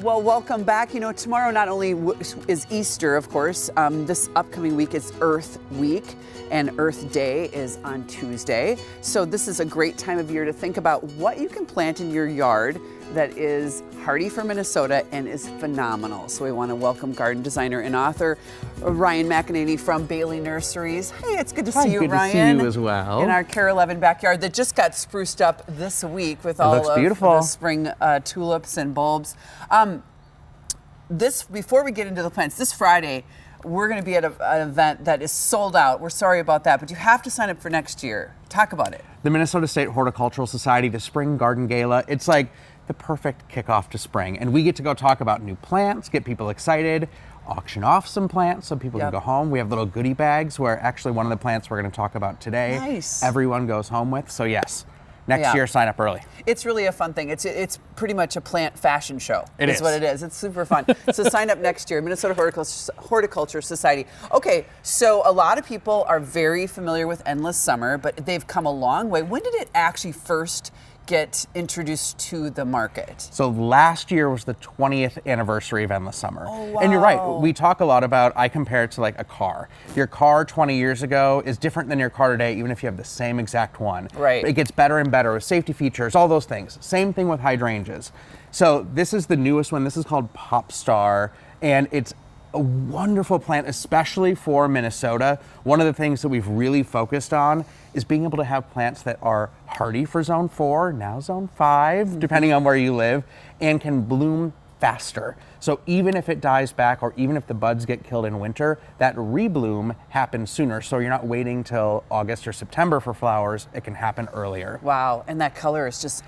Well, welcome back. You know, tomorrow not only is Easter, of course, this upcoming week is Earth Week, and Earth Day is on Tuesday. So this is a great time of year to think about what you can plant in your yard that is hardy for Minnesota and is phenomenal. So we want to welcome garden designer and author Ryan McEnany from Bailey Nurseries. Hey, it's good to see you, good Ryan. Good to see you as well. In our Care 11 backyard that just got spruced up this week with all of the spring tulips and bulbs. Before we get into the plants, this Friday, we're going to be at an event that is sold out. We're sorry about that, but you have to sign up for next year. Talk about it. The Minnesota State Horticultural Society, the Spring Garden Gala. It's like the perfect kickoff to spring. And we get to go talk about new plants, get people excited, auction off some plants so people can go home. We have little goodie bags where actually one of the plants we're going to talk about today, everyone goes home with. So yes, next year, sign up early. It's really a fun thing. It's pretty much a plant fashion show. It is what it is. It's super fun. So sign up next year, Minnesota Horticulture Society. Okay, so a lot of people are very familiar with Endless Summer, but they've come a long way. When did it actually first get introduced to the market? So last year was the 20th anniversary of Endless Summer. Oh, wow. And you're right, we talk a lot about, I compare it to like a car. Your car 20 years ago is different than your car today, even if you have the same exact one. Right. It gets better and better with safety features, all those things. Same thing with hydrangeas. So this is the newest one. This is called Popstar, and it's a wonderful plant, especially for Minnesota. One of the things that we've really focused on is being able to have plants that are hardy for zone 4, now zone 5, depending on where you live, and can bloom faster. So even if it dies back or even if the buds get killed in winter, that rebloom happens sooner. So you're not waiting till August or September for flowers, it can happen earlier. Wow, and that color is just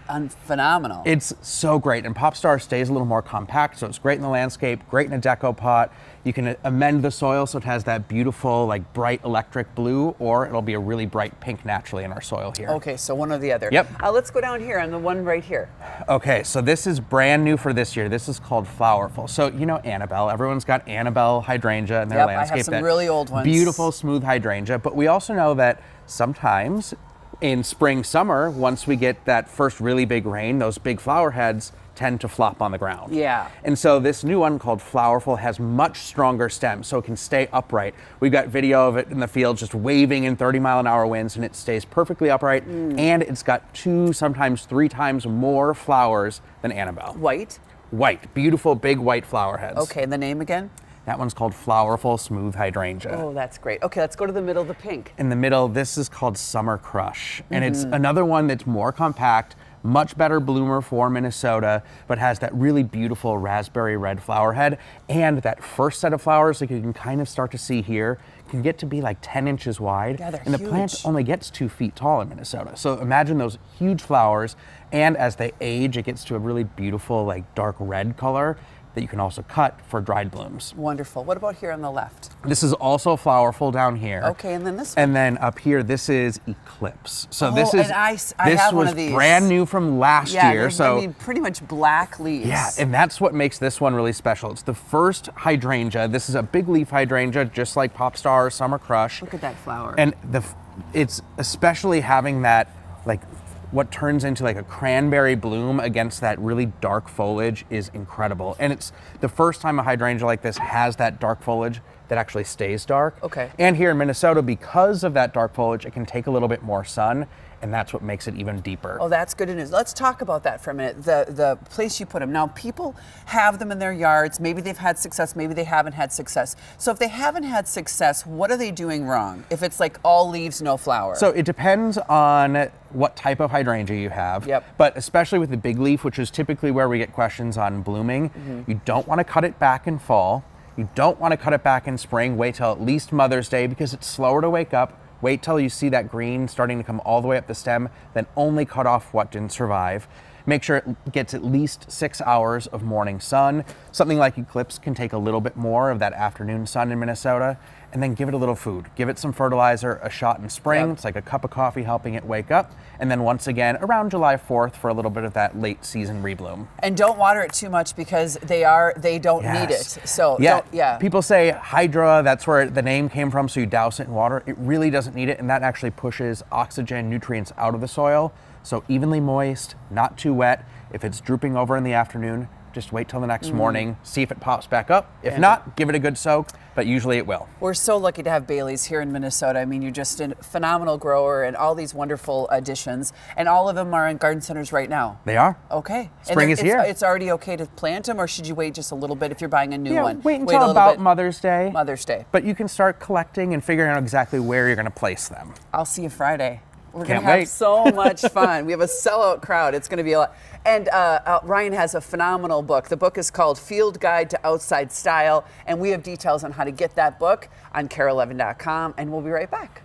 phenomenal. It's so great, and Popstar stays a little more compact, so it's great in the landscape, great in a deco pot. You can amend the soil so it has that beautiful, like bright electric blue, or it'll be a really bright pink naturally in our soil here. Okay, so one or the other. Yep. Let's go down here on the one right here. Okay, so this is brand new for this year. This is called Flowerful. So you know Annabelle. Everyone's got Annabelle hydrangea in their landscape. I have some really old ones. Beautiful, smooth hydrangea. But we also know that sometimes in spring, summer, once we get that first really big rain, those big flower heads tend to flop on the ground. Yeah. And so this new one called Flowerful has much stronger stems, so it can stay upright. We've got video of it in the field just waving in 30-mile-an-hour winds, and it stays perfectly upright, and it's got 2, sometimes 3 times more flowers than Annabelle. White? White, beautiful big white flower heads. Okay, and the name again? That one's called Flowerful Smooth Hydrangea. Oh, that's great. Okay, let's go to the middle, the pink. In the middle, this is called Summer Crush, and it's another one that's more compact, much better bloomer for Minnesota, but has that really beautiful raspberry red flower head, and that first set of flowers, like you can kind of start to see here, can get to be like 10 inches wide. Yeah, they're and the huge. plant only gets 2 feet tall in Minnesota. So imagine those huge flowers, and as they age, it gets to a really beautiful, like dark red color that you can also cut for dried blooms. Wonderful. What about here on the left? This is also Flowerful down here. Okay, and then this one. And then up here, this is Eclipse. So this is, I have one of these. Brand new from last year. So I mean, pretty much black leaves. Yeah, and that's what makes this one really special. It's the first hydrangea. This is a big leaf hydrangea, just like Popstar or Summer Crush. Look at that flower. And it's especially having that, like, what turns into like a cranberry bloom against that really dark foliage is incredible. And it's the first time a hydrangea like this has that dark foliage that actually stays dark. Okay. And here in Minnesota, because of that dark foliage, it can take a little bit more sun, and that's what makes it even deeper. Oh, that's good news. Let's talk about that for a minute. The place you put them. Now, people have them in their yards. Maybe they've had success, maybe they haven't had success. So if they haven't had success, what are they doing wrong? If it's like all leaves, no flower. So it depends on what type of hydrangea you have. Yep. But especially with the big leaf, which is typically where we get questions on blooming, you don't want to cut it back in fall. You don't want to cut it back in spring. Wait till at least Mother's Day because it's slower to wake up. Wait till you see that green starting to come all the way up the stem, then only cut off what didn't survive. Make sure it gets at least 6 hours of morning sun. Something like Eclipse can take a little bit more of that afternoon sun in Minnesota, and then give it a little food. Give it some fertilizer, a shot in spring. It's like a cup of coffee helping it wake up. And then once again, around July 4th for a little bit of that late season rebloom. And don't water it too much because they don't need it. So people say hydra, that's where the name came from, so you douse it in water. It really doesn't need it, and that actually pushes oxygen, nutrients out of the soil. So evenly moist, not too wet. If it's drooping over in the afternoon, just wait till the next morning, see if it pops back up. If not, give it a good soak, but usually it will. We're so lucky to have Bailey's here in Minnesota. I mean, you're just a phenomenal grower and all these wonderful additions. And all of them are in garden centers right now. They are. Okay. Spring is here. It's already okay to plant them, or should you wait just a little bit if you're buying a new one? Wait a until little about bit. Mother's Day. Mother's Day. But you can start collecting and figuring out exactly where you're going to place them. I'll see you Friday. We're going Can't to have wait. so much fun. We have a sellout crowd. It's going to be a lot. And Ryan has a phenomenal book. The book is called Field Guide to Outside Style. And we have details on how to get that book on care11.com. And we'll be right back.